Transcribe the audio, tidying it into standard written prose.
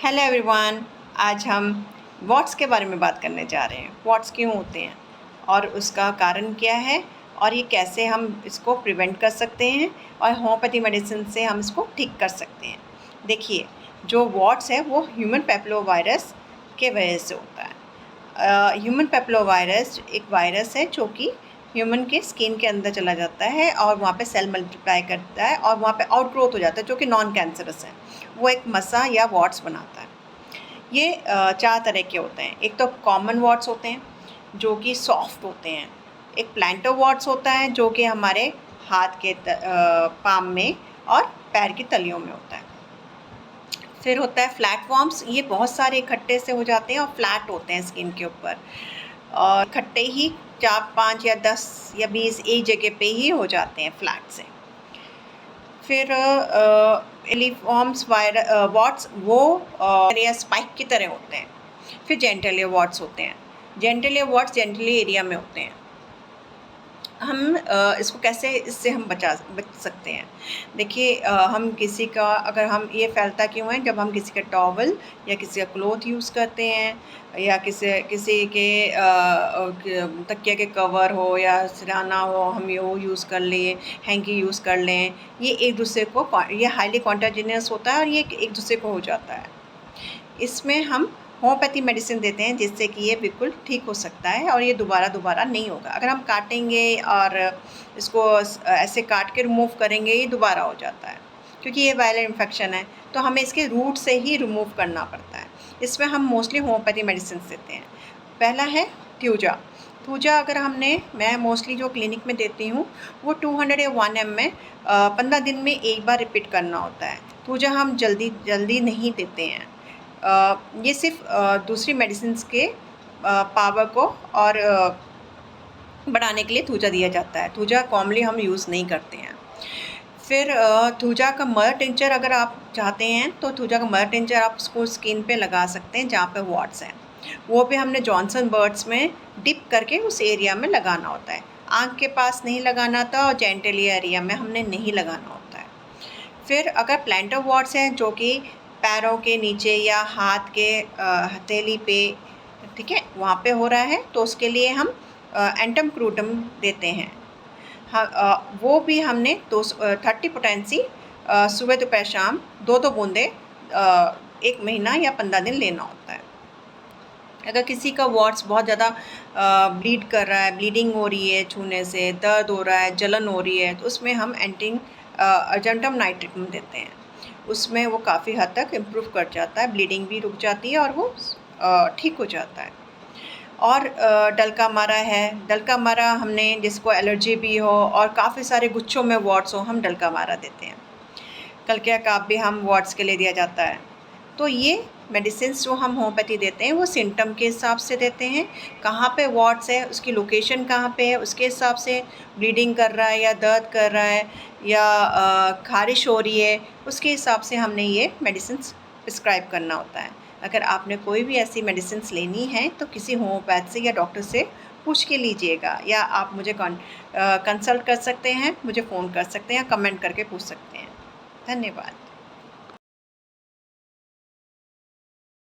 Hello everyone. आज हम watts के बारे में बात करने जा रहे हैं। वॉट्स क्यों होते हैं और उसका कारण क्या है और ये कैसे हम इसको प्रिवेंट कर सकते हैं और होम्योपैथी मेडिसिन से हम इसको ठीक कर सकते हैं। देखिए, जो वॉट्स है वो ह्यूमन पेप्लोवायरस के वजह से होता है। ह्यूमन पेप्लोवायरस एक वायरस है जो कि ह्यूमन के स्किन के अंदर चला जाता है और वहाँ पे सेल मल्टीप्लाई करता है और वहाँ पे आउटग्रोथ हो जाता है जो कि नॉन कैंसरस है। वो एक मसा या वॉट्स बनाता है। ये 4 तरह के होते हैं। एक तो कॉमन वॉट्स होते हैं जो कि सॉफ्ट होते हैं। एक प्लांटर वॉट्स होता है जो कि हमारे हाथ के पाम में और पैर की तलियों में होता है। फिर होता है फ्लैट वॉर्म्स। ये बहुत सारे इकट्ठे से हो जाते हैं और फ्लैट होते हैं स्किन के ऊपर, और इकट्ठे ही 4, 5 या 10 या 20 एक जगह पे ही हो जाते हैं फ्लैट से। फिर एलिफॉर्म्स वॉट्स वो या स्पाइक की तरह होते हैं। फिर जेंटल वॉट्स होते हैं। जेंटल वॉट्स जेंटली एरिया में होते हैं। हम इसको कैसे इससे हम बच सकते हैं। देखिए, हम किसी का अगर हम ये फैलता क्यों है, जब हम किसी का टॉवल या किसी का क्लॉथ यूज़ करते हैं या किसी के तकिया के कवर हो या सिरहाना हो, हम वो यूज़ कर लें, हैंकी यूज़ कर लें। ये एक दूसरे को ये हाईली कॉन्टाजिनियस होता है और ये एक दूसरे को हो जाता है। इसमें हम होम्योपैथी मेडिसिन देते हैं जिससे कि ये बिल्कुल ठीक हो सकता है और ये दोबारा नहीं होगा। अगर हम काटेंगे और इसको ऐसे काट के रिमूव करेंगे, ये दोबारा हो जाता है क्योंकि ये वायरल इन्फेक्शन है, तो हमें इसके रूट से ही रिमूव करना पड़ता है। इसमें हम मोस्टली होम्योपैथी मेडिसिन देते हैं। पहला है थ्यूजा। थ्यूजा अगर मैं मोस्टली जो क्लिनिक में देती हूँ वो 200 या 1 ml में 15 दिन में एक बार रिपीट करना होता है। थ्यूजा हम जल्दी नहीं देते हैं। ये सिर्फ दूसरी मेडिसिन्स के पावर को और बढ़ाने के लिए थूजा दिया जाता है। थूजा कॉमनली हम यूज़ नहीं करते हैं। फिर थूजा का मदर टिंचर अगर आप चाहते हैं तो थूजा का मदर टिंचर आप उसको स्किन पे लगा सकते हैं जहाँ पे वॉट्स हैं। वो भी हमने जॉनसन बर्ड्स में डिप करके उस एरिया में लगाना होता है। आँख के पास नहीं लगाना था और जेंटल एरिया में हमने नहीं लगाना होता है। फिर अगर प्लांटर वॉट्स हैं जो कि पैरों के नीचे या हाथ के हथेली पे, ठीक है, वहाँ पे हो रहा है, तो उसके लिए हम एंटम क्रूटम देते हैं। हाँ, वो भी हमने 30 पोटेंसी सुबह दोपहर शाम 2-2 बूंदे 1 महीना या 15 दिन लेना होता है। अगर किसी का वॉट्स बहुत ज़्यादा ब्लीड कर रहा है, ब्लीडिंग हो रही है, छूने से दर्द हो रहा है, जलन हो रही है, तो उसमें हम अर्जेंटम नाइट्रिकम देते हैं। उसमें वो काफ़ी हद तक इम्प्रूव कर जाता है, ब्लीडिंग भी रुक जाती है और वो ठीक हो जाता है। और डलका मारा है। डलका मारा हमने जिसको एलर्जी भी हो और काफ़ी सारे गुच्छों में वॉट्स हो, हम डलका मारा देते हैं। कलकिया काप भी हम वॉट्स के लिए दिया जाता है। तो ये मेडिसिन्स जो हम होम्योपैथी देते हैं वो सिम्टम के हिसाब से देते हैं। कहाँ पे वॉट्स है, उसकी लोकेशन कहाँ पे है, उसके हिसाब से ब्लीडिंग कर रहा है या दर्द कर रहा है या ख़ारिश हो रही है, उसके हिसाब से हमने ये मेडिसिन्स प्रिस्क्राइब करना होता है। अगर आपने कोई भी ऐसी मेडिसिन्स लेनी है तो किसी होम्योपैथ से या डॉक्टर से पूछ के लीजिएगा, या आप मुझे कंसल्ट कर सकते हैं, मुझे फ़ोन कर सकते हैं या कमेंट करके पूछ सकते हैं। धन्यवाद।